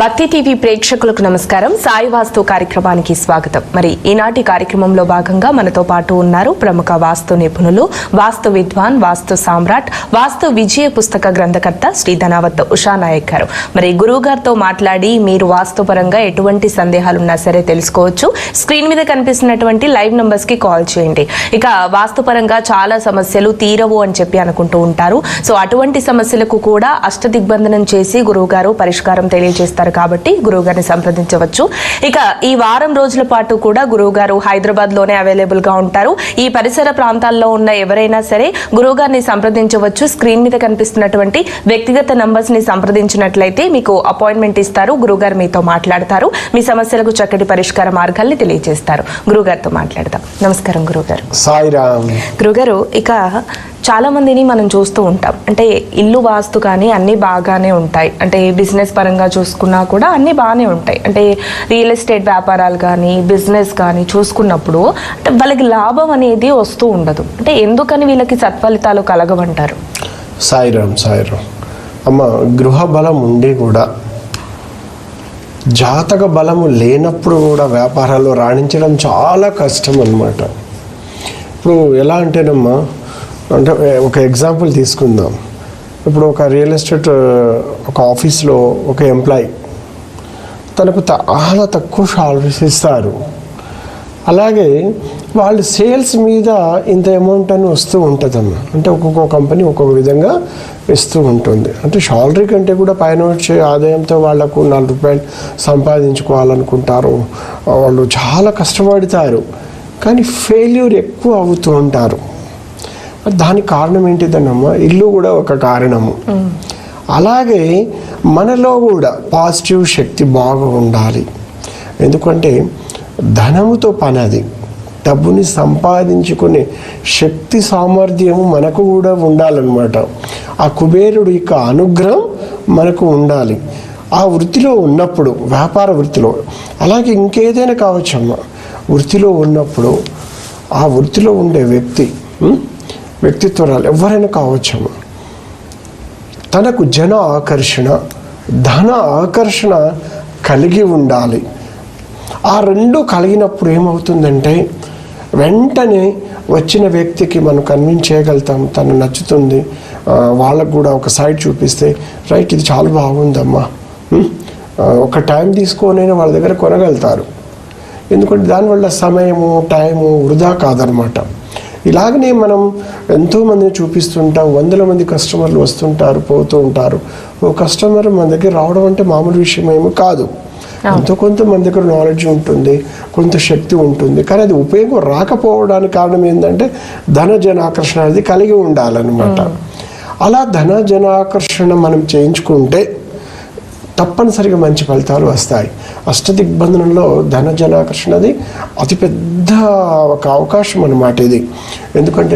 భక్తి టీవీ ప్రేక్షకులకు నమస్కారం. సాయి వాస్తు కార్యక్రమానికి స్వాగతం. మరి ఈనాటి కార్యక్రమంలో భాగంగా మనతో పాటు ఉన్నారు ప్రముఖ వాస్తు నిపుణులు, వాస్తు విద్వాన్, వాస్తు సామ్రాట్, వాస్తు విజయ పుస్తక గ్రంథకర్త శ్రీ ధనావత్ ఉషా నాయక్ గారు. మరి గురువు గారితో మాట్లాడి మీరు వాస్తుపరంగా ఎటువంటి సందేహాలున్నా సరే తెలుసుకోవచ్చు. స్క్రీన్ మీద కనిపిస్తున్నటువంటి లైవ్ నంబర్స్ కి కాల్ చేయండి. ఇక వాస్తుపరంగా చాలా సమస్యలు తీరవు అని చెప్పి అనుకుంటూ ఉంటారు. సో అటువంటి సమస్యలకు కూడా అష్టదిగ్బంధనం చేసి గురువు గారు పరిష్కారం తెలియజేస్తారు కాబట్టి గురువు గారిని సంప్రదించవచ్చు. ఇక ఈ వారం రోజుల పాటు కూడా గురువు గారు హైదరాబాద్ లోనే అవైలబుల్ గా ఉంటారు. ఈ పరిసర ప్రాంతాల్లో ఉన్న ఎవరైనా సరే గురువు గారిని సంప్రదించవచ్చు. స్క్రీన్ మీద కనిపిస్తున్నటువంటి వ్యక్తిగత నంబర్స్ ని సంప్రదించినట్లయితే మీకు అపాయింట్మెంట్ ఇస్తారు. గురువు గారు మీతో మాట్లాడతారు. మీ సమస్యలకు చక్కటి పరిష్కార మార్గాల్ని తెలియజేస్తారు. గురువు గారితో మాట్లాడతాం. నమస్కారం గురువు గారు. సాయిరామ్. గురువు గారు, ఇక చాలా మందిని మనం చూస్తూ ఉంటాం. అంటే ఇల్లు వాస్తు కానీ అన్నీ బాగానే ఉంటాయి. అంటే బిజినెస్ పరంగా చూసుకున్నా కూడా అన్నీ బాగానే ఉంటాయి. అంటే రియల్ ఎస్టేట్ వ్యాపారాలు కానీ బిజినెస్ కానీ చూసుకున్నప్పుడు అంటే వాళ్ళకి లాభం అనేది వస్తూ ఉండదు. అంటే ఎందుకని వీళ్ళకి సత్ఫలితాలు కలగవంటారు? సాయిరామ్. అమ్మ, గృహ బలం ఉండి కూడా జాతక బలము లేనప్పుడు కూడా వ్యాపారాల్లో రాణించడం చాలా కష్టం అన్నమాట. ఇప్పుడు ఎలా అంటేనమ్మా, అంటే ఒక ఎగ్జాంపుల్ తీసుకుందాం. ఇప్పుడు ఒక రియల్ ఎస్టేట్ ఒక ఆఫీస్లో ఒక ఎంప్లాయీ తనకు చాలా తక్కువ సాలరీస్ ఇస్తారు. అలాగే వాళ్ళు సేల్స్ మీద ఇంత అమౌంట్ అని వస్తూ ఉంటుందమ్మా. అంటే ఒక్కొక్క కంపెనీ ఒక్కొక్క విధంగా ఇస్తూ ఉంటుంది. అంటే సాలరీ కంటే కూడా పైన వచ్చే ఆదాయంతో వాళ్ళకు 4 రూపాయలు సంపాదించుకోవాలనుకుంటారు. వాళ్ళు చాలా కష్టపడతారు, కానీ ఫెయిల్యూర్ ఎక్కువ అవుతూ ఉంటారు. దానికి కారణం ఏంటిదన్నమ్మా, ఇల్లు కూడా ఒక కారణము. అలాగే మనలో కూడా పాజిటివ్ శక్తి బాగా ఉండాలి. ఎందుకంటే ధనముతో పని, అది డబ్బుని సంపాదించుకునే శక్తి సామర్థ్యము మనకు కూడా ఉండాలన్నమాట. ఆ కుబేరుడు యొక్క అనుగ్రహం మనకు ఉండాలి. ఆ వృత్తిలో ఉన్నప్పుడు, వ్యాపార వృత్తిలో, అలాగే ఇంకేదైనా కావచ్చమ్మా, వృత్తిలో ఉన్నప్పుడు ఆ వృత్తిలో ఉండే వ్యక్తిత్వాలు ఎవరైనా కావచ్చమ్మా, తనకు జన ఆకర్షణ, ధన ఆకర్షణ కలిగి ఉండాలి. ఆ రెండు కలిగినప్పుడు ఏమవుతుందంటే వెంటనే వచ్చిన వ్యక్తికి మనం కన్విన్స్ చేయగలుగుతాం, తను నచ్చుతుంది. వాళ్ళకు కూడా ఒక సైడ్ చూపిస్తే, రైట్ ఇది చాలా బాగుందమ్మా, ఒక టైం తీసుకొనైనా వాళ్ళ దగ్గర కొనగలుగుతారు. ఎందుకంటే దానివల్ల సమయము, టైము వృధా కాదనమాట. ఇలాగనే మనం ఎంతోమందిని చూపిస్తుంటాం. 100 మంది కస్టమర్లు వస్తుంటారు, పోతూ ఉంటారు. ఓ కస్టమర్ మన దగ్గర రావడం అంటే మామూలు విషయం ఏమీ కాదు. కొంత మన దగ్గర నాలెడ్జ్ ఉంటుంది, కొంత శక్తి ఉంటుంది, కానీ అది ఉపయోగం రాకపోవడానికి కారణం ఏంటంటే ధన జనాకర్షణ అనేది కలిగి ఉండాలన్నమాట. అలా ధన జనాకర్షణ మనం చేయించుకుంటే తప్పనిసరిగా మంచి ఫలితాలు వస్తాయి. అష్టదిగ్బంధనంలో ధన జనాకర్షణది అతిపెద్ద ఒక అవకాశం అన్నమాట ఇది. ఎందుకంటే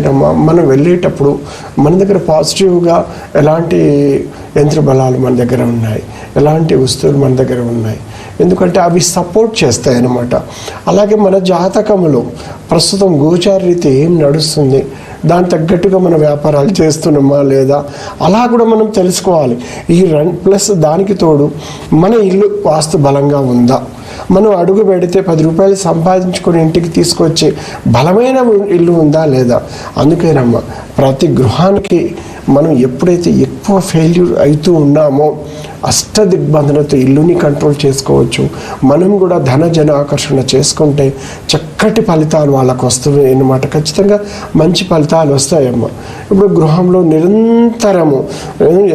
మనం వెళ్ళేటప్పుడు మన దగ్గర పాజిటివ్గా ఎలాంటి యంత్ర బలాలు మన దగ్గర ఉన్నాయి, ఎలాంటి వస్తువులు మన దగ్గర ఉన్నాయి, ఎందుకంటే అవి సపోర్ట్ చేస్తాయి అన్నమాట. అలాగే మన జాతకంలో ప్రస్తుతం గోచార రీతి ఏం నడుస్తుంది, దాని తగ్గట్టుగా మన వ్యాపారాలు చేస్తున్నామా లేదా, అలా కూడా మనం తెలుసుకోవాలి. ప్లస్ దానికి తోడు మన ఇల్లు వాస్తు బలంగా ఉందా, మనం అడుగు పెడితే 10 రూపాయలు సంపాదించుకొని ఇంటికి తీసుకొచ్చే బలమైన ఇల్లు ఉందా లేదా. అందుకేనమ్మా ప్రతి గృహానికి మనం ఎప్పుడైతే ఎక్కువ ఫెయిల్యూర్ అవుతూ ఉన్నామో అష్టదిగ్బంధనతో ఇల్లుని కంట్రోల్ చేసుకోవచ్చు. మనం కూడా ధన జన ఆకర్షణ చేసుకుంటే చక్కటి ఫలితాలు వాళ్ళకు వస్తాయి అన్నమాట. ఖచ్చితంగా మంచి ఫలితాలు వస్తాయమ్మా. ఇప్పుడు గృహంలో నిరంతరము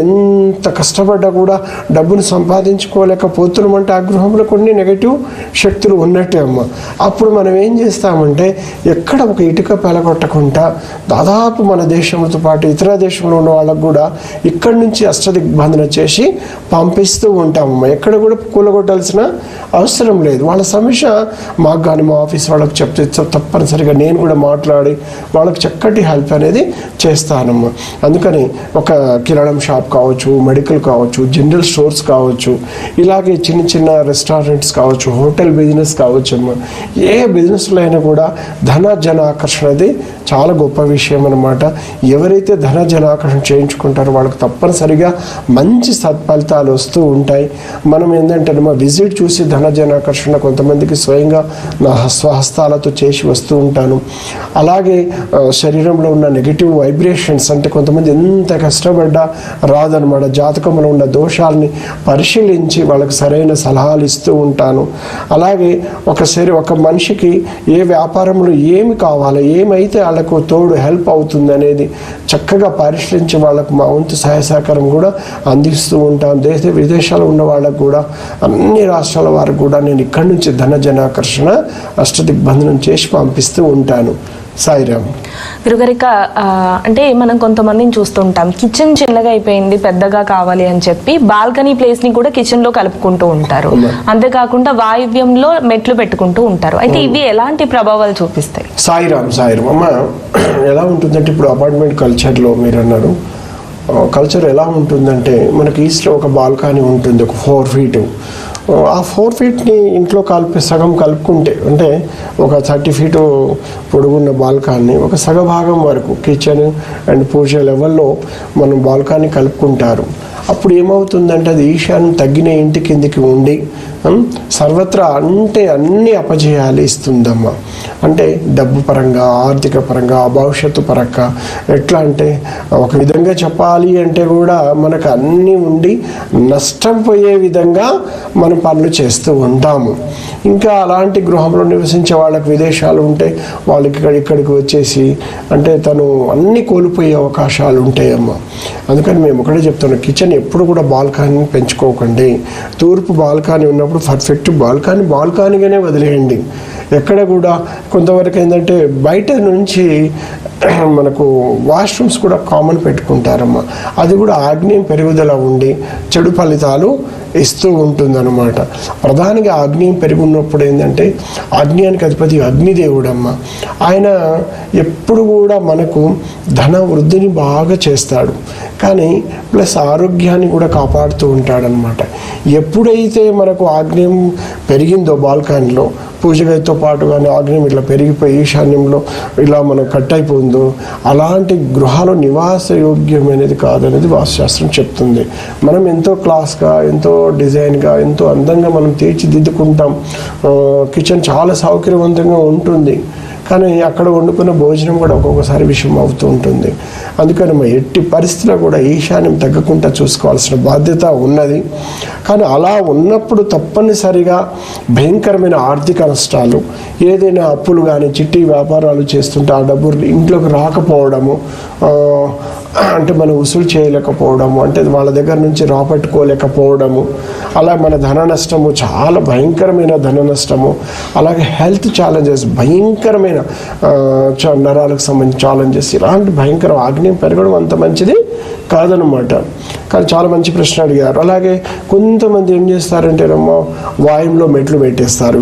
ఎంత కష్టపడ్డా కూడా డబ్బును సంపాదించుకోలేకపోతున్నామంటే ఆ గృహంలో కొన్ని నెగటివ్ శక్తులు ఉన్నట్టే అమ్మా. అప్పుడు మనం ఏం చేస్తామంటే ఎక్కడ ఒక ఇటుక పెలగొట్టకుండా దాదాపు మన దేశంతో పాటు ఇతర దేశంలో ఉన్న వాళ్ళకు కూడా ఇక్కడి నుంచి అష్టదిగ్బంధన చేసి పంపిస్తూ ఉంటామమ్మా. ఎక్కడ కూడా కూలగొట్టాల్సిన అవసరం లేదు. వాళ్ళ సమస్య మాకు కానీ మా ఆఫీస్ వాళ్ళకి చెప్తే తప్పనిసరిగా నేను కూడా మాట్లాడి వాళ్ళకి చక్కటి హెల్ప్ అనేది చేస్తానమ్మా. అందుకని ఒక కిరాణం షాప్ కావచ్చు, మెడికల్ కావచ్చు, జనరల్ స్టోర్స్ కావచ్చు, ఇలాగే చిన్న చిన్న రెస్టారెంట్స్ కావచ్చు, కావచ్చు, హోటల్ బిజినెస్ కావచ్చు అమ్మా, ఏ బిజినెస్లో అయినా కూడా ధన జన ఆకర్షణది చాలా గొప్ప విషయం అన్నమాట. ఎవరైతే ధన జన ఆకర్షణ చేయించుకుంటారో వాళ్ళకి తప్పనిసరిగా మంచి సత్ఫలితాలు వస్తూ ఉంటాయి. మనం ఏంటంటే విజిట్ చూసి ధన జన ఆకర్షణ కొంతమందికి స్వయంగా నా స్వహస్తాలతో చేసి వస్తూ ఉంటాను. అలాగే శరీరంలో ఉన్న నెగిటివ్ వైబ్రేషన్స్, అంటే కొంతమంది ఎంత కష్టపడ్డా రాదనమాట, జాతకంలో ఉన్న దోషాలని పరిశీలించి వాళ్ళకి సరైన సలహాలు ఇస్తూ ఉంటాను. అలాగే ఒక మనిషికి ఏ వ్యాపారంలో ఏమి కావాలి, ఏమైతే వాళ్ళకు తోడు హెల్ప్ అవుతుంది అనేది చక్కగా పరిశీలించి వాళ్ళకు మా వంతు సహాయ సహకారం కూడా అందిస్తూ ఉంటాను. విదేశాల్లో ఉన్న వాళ్ళకు కూడా, అన్ని రాష్ట్రాల వారికి కూడా నేను ఇక్కడి నుంచి ధన జనాకర్షణ అష్టదిగ్బంధనం చేసి పంపిస్తూ ఉంటాను. సాయిరామ్. గురుగారిక అంటే మనం కొంతమందిని చూస్తుంటాం, కిచెన్ చిన్నగా అయిపోయింది పెద్దగా కావాలి అని చెప్పి బాల్కనీ ప్లేస్ ని కూడా కిచెన్ లో కలుపుకుంటూ ఉంటారు. అంతేకాకుండా వాయువ్యంలో మెట్లు పెట్టుకుంటూ ఉంటారు. అయితే ఇవి ఎలాంటి ప్రభావాలు చూపిస్తాయి? సాయిరామ్ అమ్మ, ఎలా ఉంటుందంటే ఇప్పుడు అపార్ట్మెంట్ కల్చర్లో మీరు అన్నారు, కల్చర్ ఎలా ఉంటుందంటే మనకి ఈస్ట్లో ఒక బాల్కనీ ఉంటుంది, ఒక 4 feet. ఆ 4 feetని ఇంట్లో సగం కలుపుకుంటే, అంటే ఒక 30 feet పొడుగున్న బాల్కనీ ఒక సగభాగం వరకు కిచెన్ అండ్ పూజ లెవెల్లో మనం బాల్కనీ కలుపుకుంటారు. అప్పుడు ఏమవుతుందంటే అది ఈశాన్యం తగ్గిన ఇంటి కిందికి ఉండి సర్వత్రా అంటే అన్ని అపజయాలు ఇస్తుందమ్మా. అంటే డబ్బు పరంగా, ఆర్థిక పరంగా, భవిష్యత్తు పరంగా, ఎట్లా అంటే ఒక విధంగా చెప్పాలి అంటే కూడా మనకు అన్నీ ఉండి నష్టం పోయే విధంగా మనం పనులు చేస్తూ ఉంటాము. ఇంకా అలాంటి గృహంలో నివసించే వాళ్ళకి విదేశాలు ఉంటే వాళ్ళకి ఇక్కడికి వచ్చేసి అంటే తను అన్నీ కోల్పోయే అవకాశాలు ఉంటాయమ్మా. అందుకని మేము ఒకటే చెప్తున్నాం, కిచెన్ ఎప్పుడు కూడా బాల్కనీని పెంచుకోకండి. తూర్పు బాల్కనీ ఉన్నప్పుడు పర్ఫెక్ట్ బాల్కనీగానే వదిలేయండి. ఎక్కడ కూడా కొంతవరకు ఏంటంటే బయట నుంచి మనకు వాష్రూమ్స్ కూడా కామన్ పెట్టుకుంటారమ్మా. అది కూడా ఆగ్నేయం పెరుగుదల ఉండి చెడు ఫలితాలు ఇస్తూ ఉంటుందన్నమాట. ప్రధానంగా ఆగ్నేయం పెరుగున్నప్పుడు ఏంటంటే ఆగ్నేయానికి అధిపతి అగ్నిదేవుడమ్మ. ఆయన ఎప్పుడు కూడా మనకు ధన వృద్ధిని బాగా చేస్తాడు, కానీ ప్లస్ ఆరోగ్యాన్ని కూడా కాపాడుతూ ఉంటాడనమాట. ఎప్పుడైతే మనకు ఆగ్నేయం పెరిగిందో బాల్కనీలో పూజ గదితో పాటు కానీ ఆగ్నేయం ఇట్లా పెరిగిపోయి ఈశాన్యంలో ఇలా మనం కట్ అయిపోయిందో అలాంటి గృహాలు నివాస యోగ్యమైనది కాదనేది వాస్తుశాస్త్రం చెప్తుంది. మనం ఎంతో క్లాస్గా, ఎంతో డిజైన్గా, ఎంతో అందంగా మనం తీర్చిదిద్దుకుంటాం. కిచెన్ చాలా సౌకర్యవంతంగా ఉంటుంది, కానీ అక్కడ వండుకున్న భోజనం కూడా ఒక్కొక్కసారి విషయం అవుతూ ఉంటుంది. అందుకని ఎట్టి పరిస్థితిలో కూడా ఈశాన్యం తగ్గకుండా చూసుకోవాల్సిన బాధ్యత ఉన్నది. కానీ అలా ఉన్నప్పుడు తప్పనిసరిగా భయంకరమైన ఆర్థిక నష్టాలు, ఏదైనా అప్పులు కానీ చిట్టి వ్యాపారాలు చేస్తుంటే ఆ డబ్బులు ఇంట్లోకి రాకపోవడము, అంటే మనం వసూలు చేయలేకపోవడము, అంటే వాళ్ళ దగ్గర నుంచి రాబట్టుకోలేకపోవడము, అలా మన ధన నష్టము, చాలా భయంకరమైన ధన నష్టము. అలాగే హెల్త్ ఛాలెంజెస్, భయంకరమైన నరాలకు సంబంధించిన ఛాలెంజెస్, ఇలాంటి భయంకర ఆగ్నేయం పెరగడం అంత మంచిది కాదనమాట. కానీ చాలా మంచి ప్రశ్న అడిగారు. అలాగే కొంతమంది ఏం చేస్తారంటే వాయుంలో మెట్లు పెట్టేస్తారు,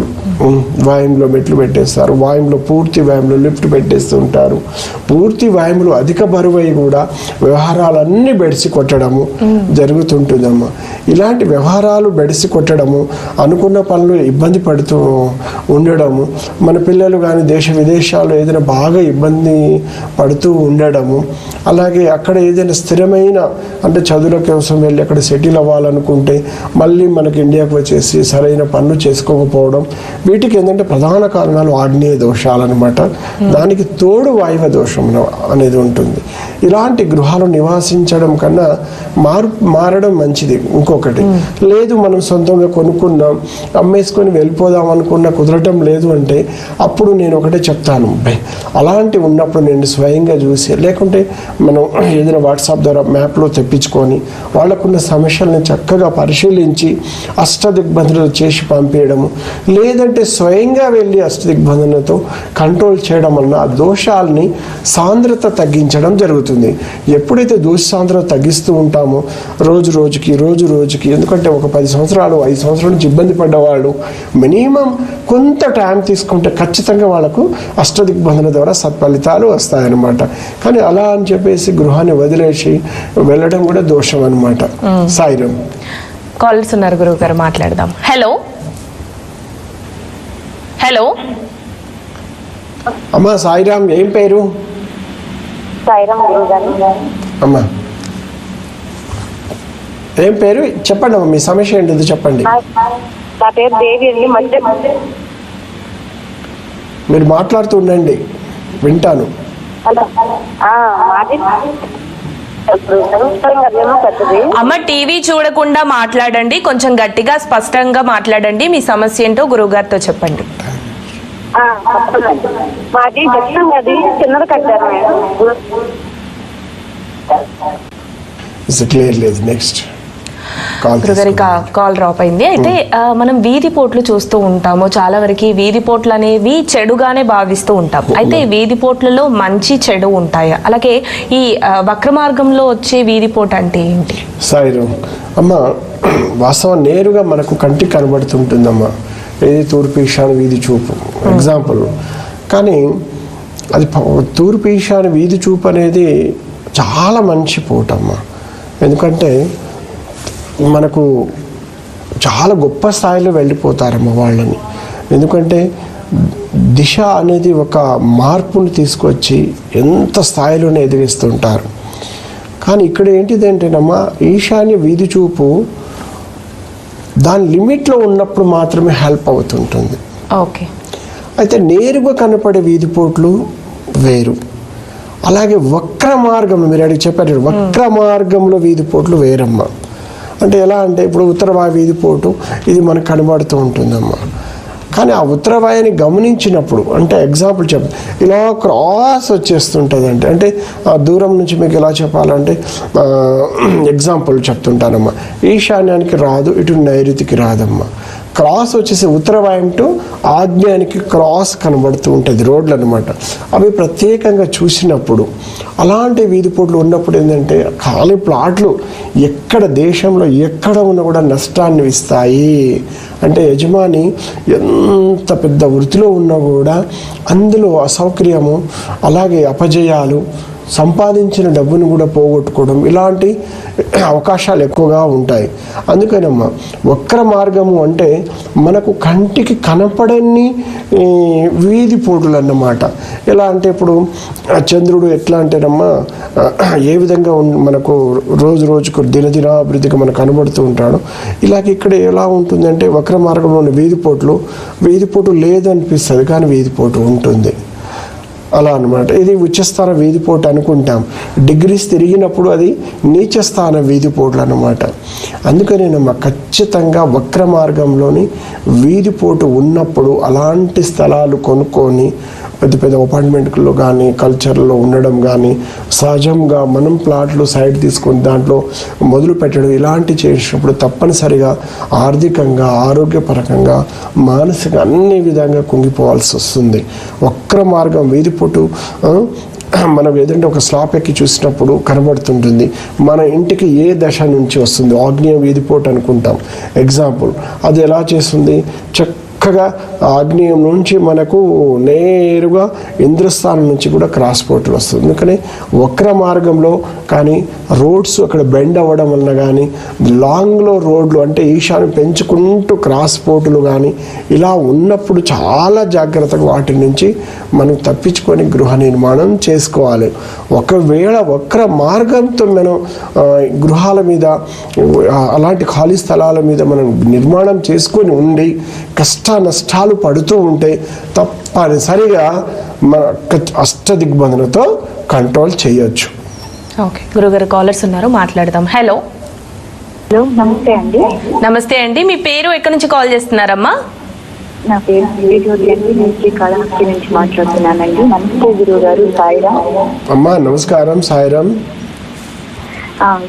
వాయుంలో పూర్తి వాయుంలో లిఫ్ట్ పెట్టేస్తూ ఉంటారు. పూర్తి వాయుంలో అధిక బరువై కూడా వ్యవహారాలన్నీ బెడిసి కొట్టడము జరుగుతుంటుందమ్మా. ఇలాంటి వ్యవహారాలు బెడిసి కొట్టడము, అనుకున్న పనులు ఇబ్బంది పడుతూ ఉండడము, మన పిల్లలు కానీ దేశ విదేశాల్లో ఏదైనా బాగా ఇబ్బంది పడుతూ ఉండడము, అలాగే అక్కడ ఏదైనా స్థిరమైన అంటే చదువుల కోసం వెళ్ళి అక్కడ సెటిల్ అవ్వాలనుకుంటే మళ్ళీ మనకి ఇండియాకు వచ్చేసి సరైన పనులు చేసుకోకపోవడం, వీటికి ఏంటంటే ప్రధాన కారణాలు ఆగ్నేయ దోషాలు అనమాట. దానికి తోడు వాయువ దోషం అనేది ఉంటుంది. ఇలాంటి గృహాలు నివాసించడం కన్నా మారడం మంచిది. ఇంకొకటి లేదు, మనం సొంతంగా కొనుక్కున్నాం, అమ్మేసుకొని వెళ్ళిపోదాం అనుకున్నా కుదరటం లేదు అంటే అప్పుడు నేను ఒకటే చెప్తాను, అలాంటి ఉన్నప్పుడు నేను స్వయంగా చూసి, లేకుంటే మనం ఏదైనా వాట్సాప్ ద్వారా మ్యాప్లో తెప్పించుకొని వాళ్ళకున్న సమస్యల్ని చక్కగా పరిశీలించి అష్టదిగ్బంధనలు చేసి పంపించడము, లేదంటే స్వయంగా వెళ్ళి అష్టదిగ్బంధనతో కంట్రోల్ చేయడం వలన ఆ దోషాలని సాంద్రత తగ్గించడం జరుగుతుంది. ఎప్పుడైతే దోష సాంద్రత తగ్గిస్తూ ఉంటామో రోజు రోజుకి, ఎందుకంటే ఒక 10 సంవత్సరాలు 5 సంవత్సరాల నుంచి ఇబ్బంది పడ్డవాళ్ళు మినిమం కొంత టైం తీసుకుంటే ఖచ్చితంగా వాళ్ళకు అష్టదిగ్బంధన ద్వారా సత్ఫలితాలు వస్తాయన్నమాట. కానీ అలా అని చెప్పేసి గృహాన్ని వదిలేసి వెళ్ళడం కూడా దోషం అనమాట. సాయిరామ్. కాల్స్ ఉన్నారు గురువు గారు, మాట్లాడదాం. Hello hello. అమ్మా సాయిరామ్, ఏం పేరు? సాయిరామ్ గురుగారు. అమ్మా ఏం పేరు చెప్పండి అమ్మా, మీ సమస్య ఏంటిది చెప్పండి. నా పేరు దేవి అండి. మీరు మాట్లాడుతూ ఉండండి, వింటాను. మాది పెద్దది. అమ్మ టీవీ చూడకుండా మాట్లాడండి, కొంచెం గట్టిగా స్పష్టంగా మాట్లాడండి. మీ సమస్య ఏంటో గురువుగారితో చెప్పండి. మాది దక్షిణం అది చిన్నది కట్టారు మేడం. క్లియర్ లేదు. నెక్స్ట్ గురుగారి కాల్ డ్రాప్ అయింది. అయితే మనం వీధి పోట్లు చూస్తూ ఉంటాము. చాలా వరకు వీధి పోట్లు అనేవి చెడుగానే భావిస్తూ ఉంటాం. అయితే వీధి పోట్లలో మంచి చెడు ఉంటాయా? అలాగే ఈ వక్ర మార్గంలో వచ్చే వీధి పోటు అంటే ఏంటి? సాయిరామ్ అమ్మ, వాస్తవం నేరుగా మనకు కంటికి కనబడుతుంటుందమ్మా. ఏది తూర్పు ఈశాన్య వీధి చూపు ఎగ్జాంపుల్. కానీ అది తూర్పు ఈశాన్య వీధి చూపు అనేది చాలా మంచి పోటమ్మా. ఎందుకంటే మనకు చాలా గొప్ప స్థాయిలో వెళ్ళిపోతారమ్మ వాళ్ళని. ఎందుకంటే దిశ అనేది ఒక మార్పుని తీసుకొచ్చి ఎంత స్థాయిలోనే ఎదిగిస్తుంటారు. కానీ ఇక్కడ ఏంటిదంటేనమ్మా, ఈశాన్య వీధి చూపు దాని లిమిట్లో ఉన్నప్పుడు మాత్రమే హెల్ప్ అవుతుంటుంది. ఓకే. అయితే నేరుగా కనపడే వీధిపోట్లు వేరు. అలాగే వక్ర మార్గంలో మీరు అడిగి చెప్పారు, వక్ర మార్గంలో వీధిపోట్లు వేరమ్మా. అంటే ఎలా అంటే ఇప్పుడు ఉత్తరవాయు వీధిపోటు ఇది మనకు కనబడుతూ ఉంటుందమ్మా. కానీ ఆ ఉత్తరవాయుని గమనించినప్పుడు, అంటే ఎగ్జాంపుల్ ఇలా క్రాస్ వచ్చేస్తుంటుంది. అంటే దూరం నుంచి మీకు ఎలా చెప్పాలంటే ఎగ్జాంపుల్ చెప్తుంటానమ్మా. ఈశాన్యానికి రాదు, ఇటు నైరుతికి రాదమ్మా. క్రాస్ వచ్చేసి ఉత్తరవాయం టు ఆగ్నేయానికి క్రాస్ కనబడుతూ ఉంటుంది రోడ్లు అనమాట. అవి ప్రత్యేకంగా చూసినప్పుడు అలాంటి వీధిపోట్లు ఉన్నప్పుడు ఏంటంటే ఖాళీ ప్లాట్లు ఎక్కడ దేశంలో ఎక్కడ ఉన్నా కూడా నష్టాన్ని ఇస్తాయి. అంటే యజమాని ఎంత పెద్ద వృత్తిలో ఉన్నా కూడా అందులో అసౌకర్యము, అలాగే అపజయాలు, సంపాదించిన డబ్బును కూడా పోగొట్టుకోవడం, ఇలాంటి అవకాశాలు ఎక్కువగా ఉంటాయి. అందుకనమ్మా వక్ర మార్గము అంటే మనకు కంటికి కనపడని వీధి పోటులు అన్నమాట. ఎలా అంటే ఇప్పుడు చంద్రుడు ఎట్లా అంటేనమ్మా ఏ విధంగా మనకు రోజు రోజుకు దినదినాభివృద్ధిగా మనకు కనబడుతూ ఉంటాడు. ఇలాగ ఇక్కడ ఎలా ఉంటుందంటే వక్ర మార్గంలో ఉన్న వీధిపోటు లేదనిపిస్తుంది, కానీ వీధిపోటు ఉంటుంది. అలా అనమాట. ఇది ఉచ్చస్థాన వీధిపోటు అనుకుంటాం. డిగ్రీస్ తిరిగినప్పుడు అది నీచస్థాన వీధిపోట్లు అన్నమాట. అందుకనేనమ్మా ఖచ్చితంగా వక్ర మార్గంలోని వీధిపోటు ఉన్నప్పుడు అలాంటి స్థలాలు కొనుక్కొని పెద్ద పెద్ద అపార్ట్మెంట్లో కానీ కల్చర్లో ఉండడం కానీ, సహజంగా మనం ప్లాట్లు సైడ్ తీసుకొని దాంట్లో మొదలు పెట్టడం, ఇలాంటి చేసినప్పుడు తప్పనిసరిగా ఆర్థికంగా, ఆరోగ్యపరంగా, మానసిక అన్ని విధంగా కుంగిపోవాల్సి వస్తుంది. వక్ర మార్గం వీధిపోటు మనం ఏదంటే ఒక స్లాప్ ఎక్కి చూసినప్పుడు కనబడుతుంటుంది. మన ఇంటికి ఏ దశ నుంచి వస్తుంది, ఆగ్నేయ వీధిపోటు అనుకుంటాం ఎగ్జాంపుల్. అది ఎలా చేస్తుంది, చక్కగా ఆగ్నేయం నుంచి మనకు నేరుగా ఇంద్రస్థానం నుంచి కూడా క్రాస్ పోర్టులు వస్తుంది. అందుకని వక్ర మార్గంలో కానీ రోడ్స్ అక్కడ బెండ్ అవ్వడం వలన కానీ, లాంగ్లో రోడ్లు అంటే ఈశాన్యం పెంచుకుంటూ క్రాస్ పోర్టులు కానీ ఇలా ఉన్నప్పుడు చాలా జాగ్రత్తగా వాటి నుంచి మనం తప్పించుకొని గృహ నిర్మాణం చేసుకోవాలి. ఒకవేళ వక్ర మార్గంతో మనం గృహాల మీద అలాంటి ఖాళీ స్థలాల మీద మనం నిర్మాణం చేసుకొని ఉండి కష్ట నష్టాలు పడుతూ ఉంటే తప్పనిసరిగా మన అష్టదిగ్బంధనతో కంట్రోల్ చేయొచ్చు. ఓకే గురుగారు, కాలర్స్ ఉన్నారు, మాట్లాడదాం. హలో. హలో, నమస్తే అండి. నమస్తే అండి, మీ పేరు ఎక్కడి నుంచి కాల్ చేస్తున్నారమ్మా? నా పేరు జ్యోతి అండి, నేను శ్రీకాళహస్తి నుంచి మాట్లాడుతున్నానండి. నమస్తే గురువు గారు. సాయిరామ్ అమ్మా. నమస్కారం. సాయిరామ్.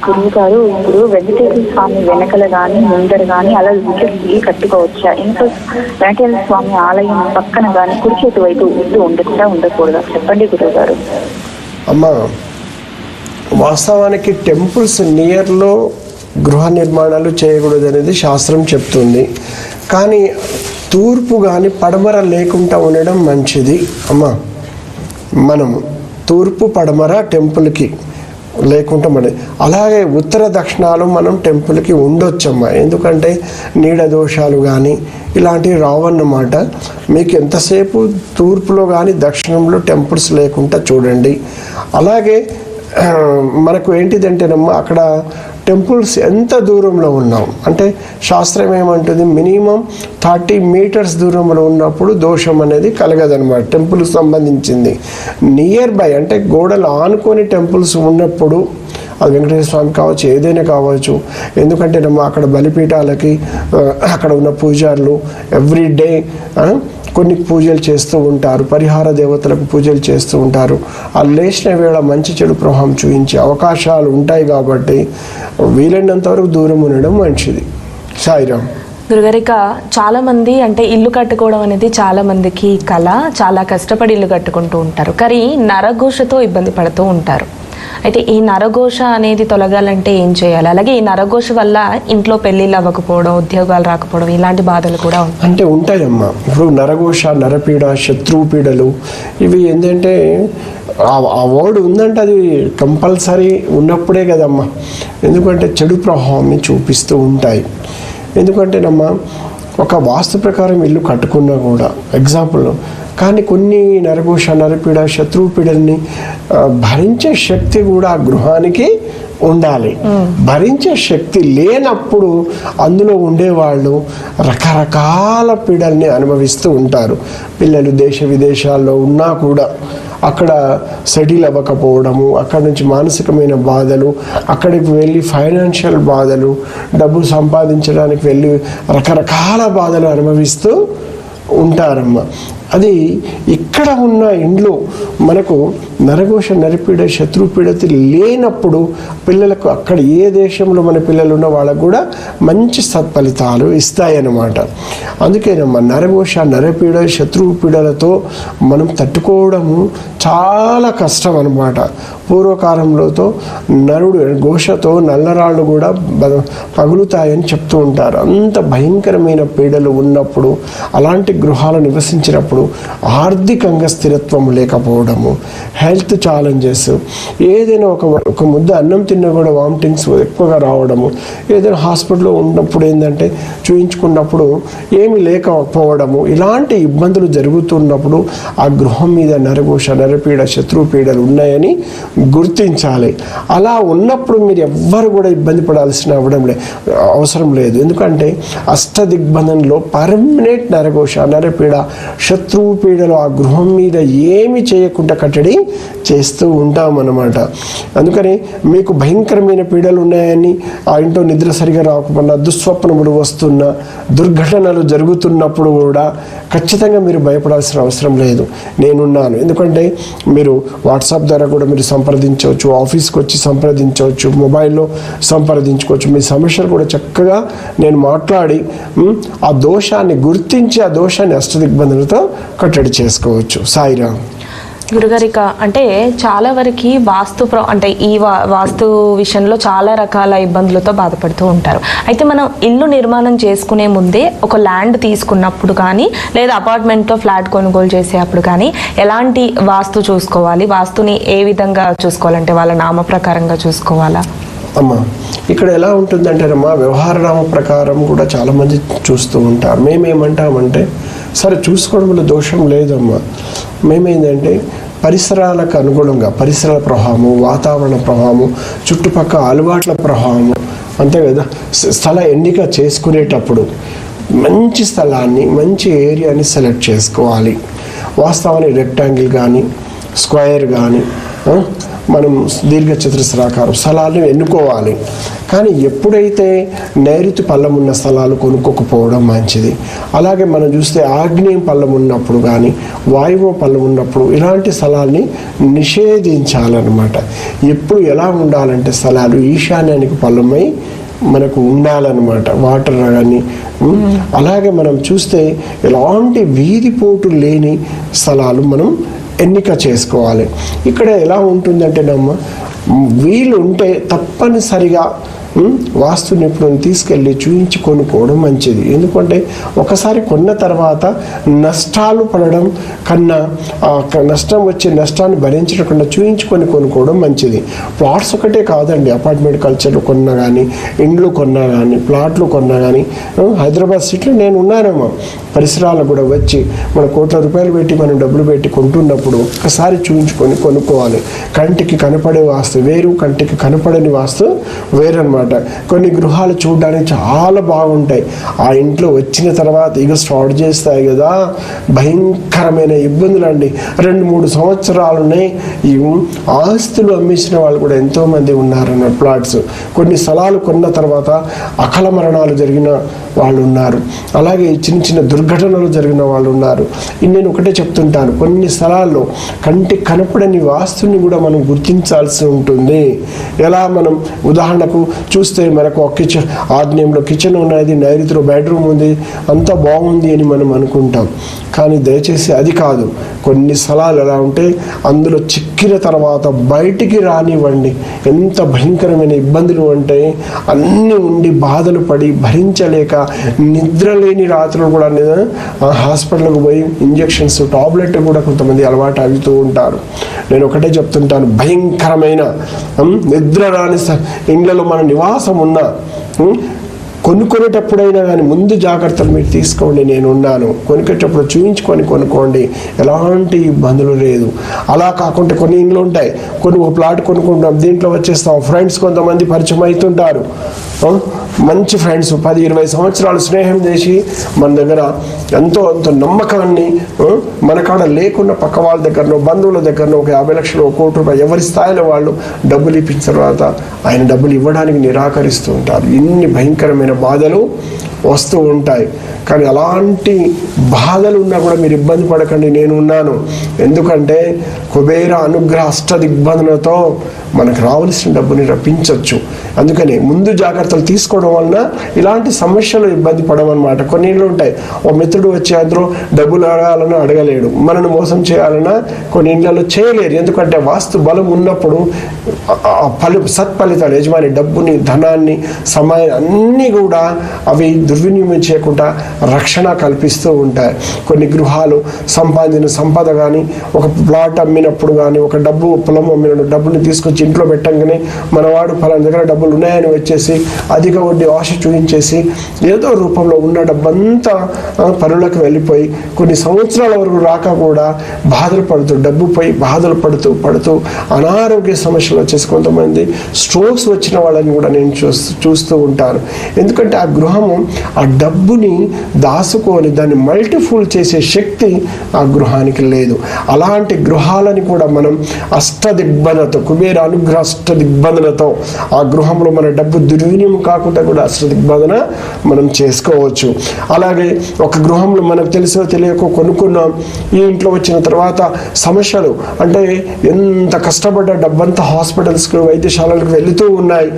గురువు గారు, ఇప్పుడు వెంకటేశ్వర స్వామి వెనకల గాని ముందర గాని అలా ఇల్లు కట్టుకోవచ్చా? ఇంకా వెంకటేశ్వర స్వామి ఆలయం పక్కన గాని కుడి చేతి వైపు ఇల్లు ఉండకుండా ఉండకూడదా? చెప్పండి గురువు గారు. అమ్మా, వాస్తవానికి టెంపుల్స్ నియర్లో గృహ నిర్మాణాలు చేయకూడదు అనేది శాస్త్రం చెప్తుంది. కానీ తూర్పు కానీ పడమర లేకుండా ఉండడం మంచిది. అమ్మా, మనము తూర్పు పడమర టెంపుల్కి లేకుంటే మన అలాగే ఉత్తర దక్షిణాలు మనం టెంపుల్కి ఉండొచ్చమ్మా. ఎందుకంటే నీడ దోషాలు కానీ ఇలాంటివి రావన్నమాట. మీకు ఎంతసేపు తూర్పులో కానీ దక్షిణంలో టెంపుల్స్ లేకుండా చూడండి. అలాగే మనకు ఏంటిదంటేనమ్మా అక్కడ టెంపుల్స్ ఎంత దూరంలో ఉన్నాం అంటే శాస్త్రం ఏమంటుంది, మినిమం 30 మీటర్స్ దూరంలో ఉన్నప్పుడు దోషం అనేది కలగదనమాట టెంపుల్కి సంబంధించింది. నియర్ బై అంటే గోడలు ఆనుకొని టెంపుల్స్ ఉన్నప్పుడు, అది వెంకటేశ్వర స్వామి కావచ్చు, ఏదైనా కావచ్చు. ఎందుకంటే అక్కడ బలిపీఠాలకి అక్కడ ఉన్న పూజారులు ఎవ్రీ డే కొన్ని పూజలు చేస్తూ ఉంటారు, పరిహార దేవతలకు పూజలు చేస్తూ ఉంటారు. ఆ లేచిన వేళ మంచి చెడు ప్రభావం చూపించే అవకాశాలు ఉంటాయి కాబట్టి వీలైనంత వరకు దూరం ఉండడం మంచిది. సాయిరామ్. గురుగారిక చాలా మంది అంటే ఇల్లు కట్టుకోవడం అనేది చాలా మందికి కళ, చాలా కష్టపడి ఇల్లు కట్టుకుంటూ ఉంటారు, కానీ నరఘోషతో ఇబ్బంది పడుతూ ఉంటారు. అయితే ఈ నరఘోష అనేది తొలగాలంటే ఏం చేయాలి? అలాగే ఈ నరఘోష వల్ల ఇంట్లో పెళ్ళిళ్ళు అవ్వకపోవడం, ఉద్యోగాలు రాకపోవడం ఇలాంటి బాధలు కూడా ఉంటాయి. అంటే ఉంటాయమ్మా. ఇప్పుడు నరఘోష, నరపీడ, శత్రువు పీడలు ఇవి ఏంటంటే ఆ వర్డ్ ఉందంటే అది కంపల్సరీ ఉన్నప్పుడే కదమ్మా. ఎందుకంటే చెడు ప్రభావాన్ని చూపిస్తూ ఉంటాయి. ఎందుకంటేనమ్మా ఒక వాస్తు ప్రకారం ఇల్లు కట్టుకున్నా కూడా ఎగ్జాంపుల్, కానీ కొన్ని నరఘోష, నరపీడ, శత్రువు పీడల్ని భరించే శక్తి కూడా ఆ గృహానికి ఉండాలి. భరించే శక్తి లేనప్పుడు అందులో ఉండేవాళ్ళు రకరకాల పీడల్ని అనుభవిస్తూ ఉంటారు. పిల్లలు దేశ విదేశాల్లో ఉన్నా కూడా అక్కడ సెటిల్ అవ్వకపోవడము, అక్కడి నుంచి మానసికమైన బాధలు, అక్కడికి వెళ్ళి ఫైనాన్షియల్ బాధలు, డబ్బు సంపాదించడానికి వెళ్ళి రకరకాల బాధలు అనుభవిస్తూ ఉంటారమ్మ. అది ఇక్కడ ఉన్న ఇండ్లు మనకు నరఘోష, నరపీడ, శత్రుపీడతి లేనప్పుడు పిల్లలకు అక్కడ ఏ దేశంలో మన పిల్లలు ఉన్న వాళ్ళకు కూడా మంచి సత్ఫలితాలు ఇస్తాయన్నమాట. అందుకేనమ్మా నరఘోష, నరపీడ, శత్రుపీడలతో మనం తట్టుకోవడము చాలా కష్టం అన్నమాట. పూర్వకాలంలోతో నరుడు ఘోషతో నల్లరాళ్ళు కూడా పగులుతాయని చెప్తూ ఉంటారు. అంత భయంకరమైన పీడలు ఉన్నప్పుడు, అలాంటి గృహాలు నివసించినప్పుడు ఆర్థికంగా స్థిరత్వం లేకపోవడము, హెల్త్ ఛాలెంజెస్, ఏదైనా ఒక ముద్ద అన్నం తిన్నా కూడా వామిటింగ్స్ ఎక్కువగా రావడము, ఏదైనా హాస్పిటల్లో ఉన్నప్పుడు ఏంటంటే చూయించుకున్నప్పుడు ఏమి లేకపోవడము, ఇలాంటి ఇబ్బందులు జరుగుతున్నప్పుడు ఆ గృహం మీద నరఘోష, నరపీడ, శత్రుపీడలు ఉన్నాయని గుర్తించాలి. అలా ఉన్నప్పుడు మీరు ఎవ్వరు కూడా ఇబ్బంది పడాల్సిన అవసరం లేదు. ఎందుకంటే అష్టదిగ్బంధంలో పర్మనెంట్ నరఘోష, నరపీడ, శత్రువు పీడలు ఆ గృహం మీద ఏమి చేయకుండా కట్టడి చేస్తూ ఉంటామన్నమాట. అందుకని మీకు భయంకరమైన పీడలు ఉన్నాయని ఆ ఇంట్లో నిద్ర సరిగా రాకపోయినా, దుస్వప్నములు వస్తున్నా, దుర్ఘటనలు జరుగుతున్నప్పుడు కూడా ఖచ్చితంగా మీరు భయపడాల్సిన అవసరం లేదు. నేనున్నాను. ఎందుకంటే మీరు వాట్సాప్ ద్వారా కూడా మీరు సంప్రదించవచ్చు, ఆఫీస్కి వచ్చి సంప్రదించవచ్చు, మొబైల్లో సంప్రదించుకోవచ్చు. మీ సమస్యలు కూడా చక్కగా నేను మాట్లాడి ఆ దోషాన్ని గుర్తించి ఆ దోషాన్ని అష్టదిగ్బంధనలతో కట్టడి చేసుకోవచ్చు. సాయిరామ్. గురుగారిక అంటే చాలా వరకు అంటే ఈ వాస్తు విషయంలో చాలా రకాల ఇబ్బందులతో బాధపడుతూ ఉంటారు. అయితే మనం ఇల్లు నిర్మాణం చేసుకునే ముందే ఒక ల్యాండ్ తీసుకున్నప్పుడు కానీ, లేదా అపార్ట్మెంట్లో ఫ్లాట్ కొనుగోలు చేసేటప్పుడు కానీ ఎలాంటి వాస్తు చూసుకోవాలి? వాస్తుని ఏ విధంగా చూసుకోవాలంటే వాళ్ళ నామ ప్రకారంగా చూసుకోవాలా? అమ్మా ఇక్కడ ఎలా ఉంటుందంటేనమ్మా వ్యవహార నామ ప్రకారం కూడా చాలామంది చూస్తూ ఉంటారు. మేమేమంటామంటే సరే చూసుకోవడంలో దోషం లేదమ్మా. మేమేంటంటే పరిసరాలకు అనుగుణంగా పరిసరాల ప్రభావము, వాతావరణ ప్రభావము, చుట్టుపక్కల అలవాట్ల ప్రభావము అంతే కదా. స్థల ఎన్నిక చేసుకునేటప్పుడు మంచి స్థలాన్ని, మంచి ఏరియాని సెలెక్ట్ చేసుకోవాలి. వాస్తవానికి రెక్టాంగిల్ కానీ, స్క్వేర్ కానీ, మనం దీర్ఘ చతురస్రాకారం స్థలాలను ఎన్నుకోవాలి. కానీ ఎప్పుడైతే నైరుతి పల్లం ఉన్న స్థలాలు కొనుక్కోకపోవడం మంచిది. అలాగే మనం చూస్తే ఆగ్నేయం పల్లం ఉన్నప్పుడు కానీ, వాయువు పల్లం ఉన్నప్పుడు ఇలాంటి స్థలాల్ని నిషేధించాలన్నమాట. ఎప్పుడు ఎలా ఉండాలంటే స్థలాలు ఈశాన్యానికి పల్లమై మనకు ఉండాలన్నమాట. వాటర్ కానీ అలాగే మనం చూస్తే ఎలాంటి వీధిపోటు లేని స్థలాలు మనం ఎన్నిక చేసుకోవాలి. ఇక్కడ ఎలా ఉంటుందంటేనమ్మా వీలు ఉంటే తప్పనిసరిగా వాస్తు నిపుణులను తీసుకెళ్ళి చూయించి కొనుక్కోవడం మంచిది. ఎందుకంటే ఒకసారి కొన్న తర్వాత నష్టాలు పడడం కన్నా నష్టం వచ్చే నష్టాన్ని భరించకుండా చూయించుకొని కొనుక్కోవడం మంచిది. ప్లాట్స్ ఒకటే కాదండి, అపార్ట్మెంట్ కల్చర్లు కొన్నా కానీ, ఇండ్లు కొన్నా కానీ, ప్లాట్లు కొన్నా కానీ, హైదరాబాద్ సిటీలో నేను ఉన్నానేమో, పరిసరాలకు కూడా వచ్చి మన కోట్ల రూపాయలు పెట్టి మనం డబ్బులు పెట్టి కొంటున్నప్పుడు ఒకసారి చూయించుకొని కొనుక్కోవాలి. కంటికి కనపడే వాస్తు వేరు, కంటికి కనపడని వాస్తు వేరనమాట. కొన్ని గృహాలు చూడడానికి చాలా బాగుంటాయి, ఆ ఇంట్లో వచ్చిన తర్వాత ఇక స్టార్ట్ చేస్తాయి కదా భయంకరమైన ఇబ్బందులు అండి. 2-3 సంవత్సరాలునే ఈ ఆస్తులు అమ్మేసిన వాళ్ళు కూడా ఎంతోమంది ఉన్నారన్న ప్లాట్స్. కొన్ని స్థలాలు కొన్న తర్వాత అకాల మరణాలు జరిగిన వాళ్ళు ఉన్నారు, అలాగే చిన్న చిన్న దుర్ఘటనలు జరిగిన వాళ్ళు ఉన్నారు. నేను ఒకటే చెప్తుంటాను, కొన్ని స్థలాల్లో కంటికి కనపడని వాస్తుని కూడా మనం గుర్తించాల్సి ఉంటుంది. ఎలా మనం ఉదాహరణకు చూస్తే మనకు ఒక కిచెన్, ఆగ్నేయంలో కిచెన్ ఉన్నది, నైరుతిలో బెడ్రూమ్ ఉంది, అంతా బాగుంది అని మనం అనుకుంటాం. కానీ దయచేసి అది కాదు. కొన్ని స్థలాలు ఎలా ఉంటే అందులో చిక్కిన తర్వాత బయటికి రానివ్వండి, ఎంత భయంకరమైన ఇబ్బందులు అంటే అన్నీ ఉండి బాధలు పడి భరించలేక నిద్రలేని రాత్రులు కూడా హాస్పిటల్కి పోయి ఇంజెక్షన్స్, టాబ్లెట్ కూడా కొంతమంది అలవాటు అవుతూ ఉంటారు. నేను ఒకటే చెప్తుంటాను, భయంకరమైన నిద్ర రాని ఇండ్లలో మన నివాసం ఉన్నా కొనుక్కునేటప్పుడైనా కానీ ముందు జాగ్రత్తలు మీరు తీసుకోండి. నేను ఉన్నాను, కొనుక్కేటప్పుడు చూయించుకొని కొనుక్కోండి, ఎలాంటి ఇబ్బందులు లేదు. అలా కాకుండా కొన్ని ఇండ్లు ఉంటాయి, కొన్ని ఒక ప్లాట్ కొనుక్కుంటాం, దీంట్లో వచ్చేస్తాం, ఫ్రెండ్స్ కొంతమంది పరిచయం అవుతుంటారు, మంచి ఫ్రెండ్స్ 10-20 సంవత్సరాలు స్నేహం చేసి మన దగ్గర ఎంతో నమ్మకాన్ని మన కాడ లేకుండా పక్క వాళ్ళ దగ్గరనో బంధువుల దగ్గరనో ఒక 50 లక్షలు, 1 కోటి రూపాయలు ఎవరి స్థాయిలో వాళ్ళు డబ్బులు ఇప్పించిన తర్వాత ఆయన డబ్బులు ఇవ్వడానికి నిరాకరిస్తూ ఉంటారు. ఇన్ని భయంకరమైన బాధలు వస్తూ ఉంటాయి. కానీ అలాంటి బాధలు ఉన్నా కూడా మీరు ఇబ్బంది పడకండి, నేను ఉన్నాను. ఎందుకంటే కుబేర అనుగ్రహ అష్టదిగ్బంధనతో మనకు రావాల్సిన డబ్బుని రప్పించవచ్చు. అందుకని ముందు జాగ్రత్తలు తీసుకోవడం వలన ఇలాంటి సమస్యలు ఇబ్బంది పడమన్నమాట. కొన్ని ఇళ్ళు ఉంటాయి, ఓ మిత్రుడు వచ్చి అందులో డబ్బులు అడగాలన్నా అడగలేడు, మనను మోసం చేయాలన్నా కొన్ని ఇళ్లలో చేయలేరు. ఎందుకంటే వాస్తు బలం ఉన్నప్పుడు సత్ఫలితాలు యజమాని డబ్బుని, ధనాన్ని, సమయాన్ని అన్నీ కూడా అవి దుర్వినియోగం చేయకుండా రక్షణ కల్పిస్తూ ఉంటాయి. కొన్ని గృహాలు సంపాదించిన సంపద కానీ, ఒక ప్లాట్ అమ్మినప్పుడు కానీ, ఒక పొలం అమ్మిన డబ్బుని తీసుకొచ్చి ఇంట్లో పెట్టంగానే మనవాడు ఫలానా దగ్గర డబ్బులు ఉన్నాయని వచ్చేసి అధిక వడ్డీ ఆశ చూపించేసి ఏదో రూపంలో ఉన్న డబ్బంతా పనులకు వెళ్ళిపోయి కొన్ని సంవత్సరాల వరకు రాక కూడా బాధలు పడుతూ, డబ్బు పోయి బాధలు పడుతూ అనారోగ్య సమస్యలు వచ్చేసి కొంతమంది స్ట్రోక్స్ వచ్చిన వాళ్ళని కూడా నేను చూస్తూ ఉంటాను. ఎందుకంటే ఆ గృహము ఆ డబ్బుని దాచుకొని దాన్ని మల్టిఫుల్ చేసే శక్తి ఆ గృహానికి లేదు. అలాంటి గృహాలని కూడా మనం అష్టదిగ్బంధనతో, కుబేర అనుగ్రహ అష్టదిగ్బంధనతో ఆ గృహంలో మన డబ్బు దుర్వినియోగం కాకుండా కూడా అష్టదిగ్బంధన మనం చేసుకోవచ్చు. అలాగే ఒక గృహంలో మనకు తెలుసో తెలియకో కొనుక్కున్నాం, ఈ ఇంట్లో వచ్చిన తర్వాత సమస్యలు అంటే ఎంత కష్టపడ్డ డబ్బంతా హాస్పిటల్స్కి, వైద్యశాలలకు వెళుతూ ఉన్నాయి,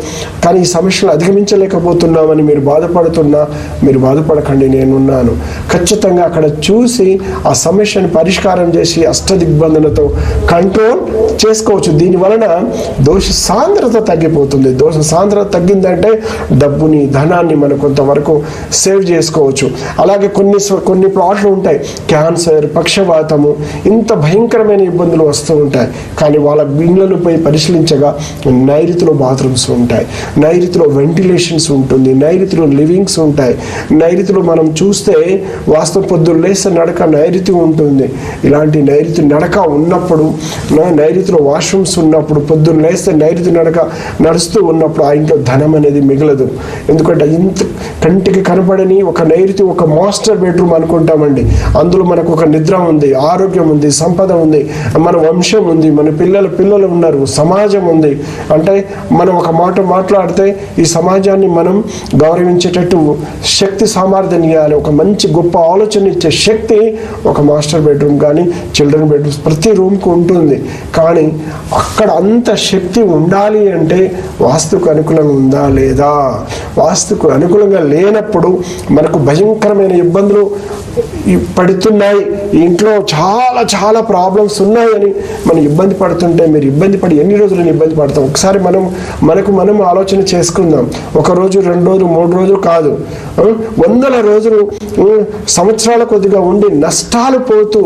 కానీ ఈ సమస్యలు అధిగమించలేకపోతున్నామని మీరు బాధపడకండి, నేనున్నాను. ఖచ్చితంగా అక్కడ చూసి ఆ సమస్యను పరిష్కారం చేసి అష్టదిగ్బంధనతో కంట్రోల్ చేసుకోవచ్చు. దీని వలన దోష సాంద్రత తగ్గిపోతుంది. దోష సాంద్రత తగ్గిందంటే డబ్బుని, ధనాన్ని మనం కొంతవరకు సేవ్ చేసుకోవచ్చు. అలాగే కొన్ని ప్లాట్లు ఉంటాయి, క్యాన్సర్, పక్షవాతము, ఇంత భయంకరమైన ఇబ్బందులు వస్తూ ఉంటాయి. కానీ వాళ్ళ ఇళ్లను పోయి పరిశీలించగా నైరుతిలో బాత్రూమ్స్ ఉంటాయి, నైరుతిలో వెంటిలేషన్స్ ఉంటుంది, నైరుతిలో లివింగ్స్ ఉంటాయి, నైరుతిలో మనం చూస్తే వాస్తవ పొద్దున్న లేస్తే నడక నైరుతి ఉంటుంది. ఇలాంటి నైరుతి నడక ఉన్నప్పుడు, నైరుతిలో వాష్రూమ్స్ ఉన్నప్పుడు, పొద్దున్న లేస్తే నైరుతి నడక నడుస్తూ ఉన్నప్పుడు ఆ ఇంట్లో ధనం అనేది మిగలదు. ఎందుకంటే ఇంత కంటికి కనపడని ఒక నైరుతి, ఒక మాస్టర్ బెడ్రూమ్ అనుకుంటామండి. అందులో మనకు ఒక నిద్ర ఉంది, ఆరోగ్యం ఉంది, సంపద ఉంది, మన వంశం ఉంది, మన పిల్లలు ఉన్నారు, సమాజం ఉంది. అంటే మనం ఒక మాట మాట్లాడితే ఈ సమాజాన్ని మనం గౌరవించేటట్టు శక్తి సామర్థ్యం ఇవ్వాలి, ఒక మంచి గొప్ప ఆలోచన ఇచ్చే శక్తి ఒక మాస్టర్ బెడ్రూమ్ కానీ చిల్డ్రన్ బెడ్రూమ్స్ ప్రతి రూమ్కి ఉంటుంది. కానీ అక్కడ అంత శక్తి ఉండాలి అంటే వాస్తుకు అనుకూలంగా ఉందా లేదా? వాస్తుకు అనుకూలంగా లేనప్పుడు మనకు భయంకరమైన ఇబ్బందులు పడుతున్నాయి, ఇంట్లో చాలా చాలా ప్రాబ్లమ్స్ ఉన్నాయని మనం ఇబ్బంది పడుతుంటే, మీరు ఇబ్బంది పడి ఎన్ని రోజులు ఇబ్బంది పడతాం? ఒకసారి మనం ఆలోచన చేసుకుందాం. ఒక రోజు, 2 రోజులు, 3 రోజులు కాదు, వందల రోజులు, సంవత్సరాల కొద్దిగా ఉండి నష్టాలు పోతూ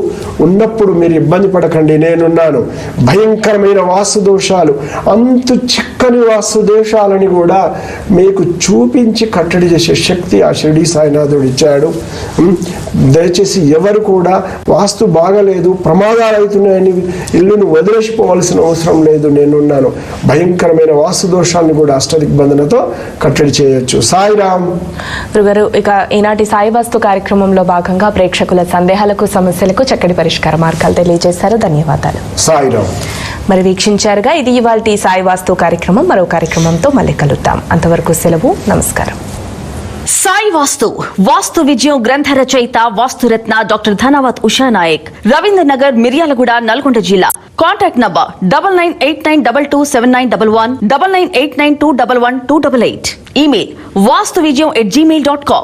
ఉన్నప్పుడు మీరు ఇబ్బంది పడకండి, నేనున్నాను. భయంకరమైన వాస్తు దోషాలు, అంతు చిక్కని వాస్తు దోషాలని కూడా మీకు చూపించి కట్టడి చేసే శక్తి ఆ షిరిడి సాయినాథుడు ఇచ్చాడు. దయచేసి ఎవరు కూడా వాస్తు బాగలేదు, ప్రమాదాలు అవుతున్నాయని ఇల్లును వదిలేసిపోవాల్సిన అవసరం లేదు, నేనున్నాను. భయంకరమైన వాస్తు దోషాన్ని కూడా అష్టదిగ్బంధనతో కట్టడి చేయొచ్చు. సాయిరామ్. గురుగారు, ఇక ఈనాటి సాయి వాస్తు కార్యక్రమంలో భాగంగా ప్రేక్షకుల సందేహాలకు, సమస్యలకు చక్కటి పరిష్కార మార్గాలు తెలియజేశారు. ధన్యవాదాలు. సాయిరామ్. మరి వీక్షించారుగా, ఇది ఇవాల్టి సాయి వాస్తు కార్యక్రమం. మరో కార్యక్రమంతో మళ్ళీ కలుద్దాం. అంతవరకు సెలవు. నమస్కారం. సాయి వాస్తు వాస్తు విజయం గ్రంథ రచయిత వాస్తురత్న డాక్టర్ ధనవత్ ఉషా నాయక్, రవీంద్ర నగర్, మిర్యాలగూడ, నల్గొండ జిల్లా. Contact number 9989227911, 9989211288. Email vastuvijayan@gmail.com.